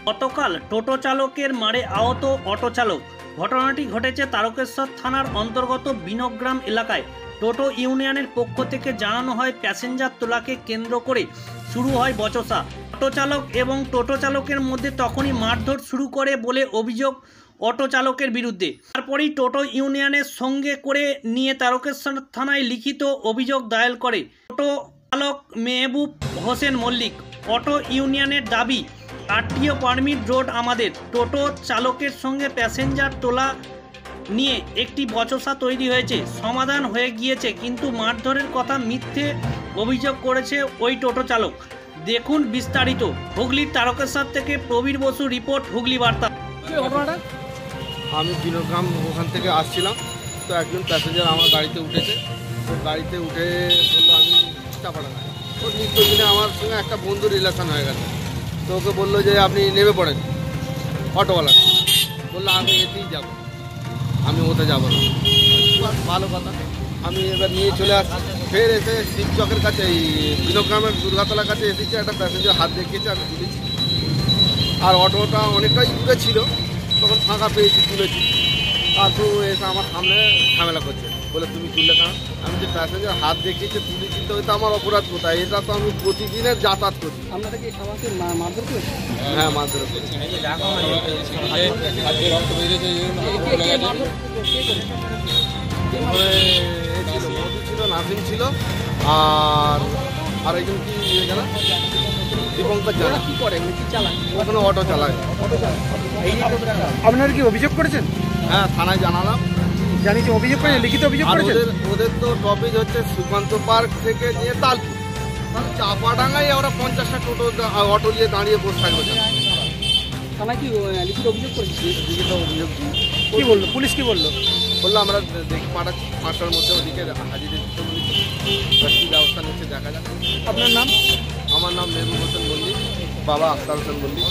গতকাল টোটো চালকের মারে আহত অটো চালক। ঘটনাটি ঘটেছে তারকেশ্বর থানার অন্তর্গত বিনগ্রাম এলাকায়। টোটো ইউনিয়নের পক্ষ থেকে জানানো হয়, প্যাসেঞ্জার তোলাকে কেন্দ্র করে শুরু হয় বচসা। অটো চালক এবং টোটো চালকের মধ্যে তখনই মারধর শুরু করে বলে অভিযোগ অটো চালকের বিরুদ্ধে। তারপরেই টোটো ইউনিয়নের সঙ্গে করে নিয়ে তারকেশ্বর থানায় লিখিত অভিযোগ দায়ের করে টোটো চালক মেহবুব হোসেন মল্লিক। অটো ইউনিয়নের দাবি, আরটিও পারমিট রোড আমাদের। টোটো চালকের সঙ্গে প্যাসেঞ্জার তোলা নিয়ে একটি বচসা তৈরি হয়েছে, সমাধান হয়ে গিয়েছে, কিন্তু মারধরের কথা মিথ্যে অভিযোগ করেছে ওই টোটো চালক। দেখুন বিস্তারিত। হুগলির তারকেশ্বর থেকে প্রবীর বসু রিপোর্ট, হুগলি বার্তা। আমি বিনগ্রাম ওখান থেকে আসছিলাম, তো একজন প্যাসেঞ্জার আমার গাড়িতে উঠেছে। তো গাড়িতে উঠে বললো আমি চাপাড়া না। তো নিত্যদিনে আমার সঙ্গে একটা বন্ধুর রিলেশন হয়ে গেছে। তো ওকে বললো যে আপনি নেমে পড়েন। অটোওয়ালা বললো আমি এতেই যাব, আমি ওতে যাবো না। ভালো কথা, আমি এবার নিয়ে চলে আসছি। ফের এসে শিবচকের কাছে, এই বিনগ্রামের দুর্গাতলার কাছে এসেছে, একটা প্যাসেঞ্জার হাত দেখিয়েছে, আমি তুলেছি। আর অটোটা অনেকটাই দূরে ছিল, তখন ফাঁকা পেয়েছি, তুলেছি। তারপর এসে আমার সামনে ঝামেলা করছে, বলে তুমি তুললে কেন? আমি যে প্যাসেঞ্জার হাত দেখিয়েছে তুলেছি, তো এটা আমার অপরাধ কোথায়? এটা তো আমি প্রতিদিনের যাতায়াত করি। আপনাকে আমাকে মারধর করেছে? হ্যাঁ, মারধর করেছি। ছিল মোদি ছিল, নাসিম ছিল, আর একজন কি জানা, দীপঙ্কর জানা। কি করে, কি চালায়? ওখানে অটো চালায়। আপনারা কি অভিযোগ করেছেন? হ্যাঁ, থানায় জানালাম, জানিয়েছি। অভিযোগ করেছেন, লিখিত অভিযোগ আর করেছেন? ওদের তো টপিক হচ্ছে সুকান্ত পার্ক থেকে নিয়ে তালপুর, চাপাডাঙ্গায় ওরা 50টা টোটো অটো নিয়ে দাঁড়িয়ে বসে থাকবে। থানায় কি লিখিত অভিযোগ করেছি? লিখিত অভিযোগ কি বললো পুলিশ? কি বললো? বললো আমরা দেখি পাঠাচ্ছি, 5টার মধ্যে ওদিকে হাজির দিতে বলেছি। কী ব্যবস্থা নিচ্ছে দেখা যাক। আপনার নাম? আমার নাম মেহবুব হোসেন মল্লিক, বাবা আখতার হোসেন মল্লিক।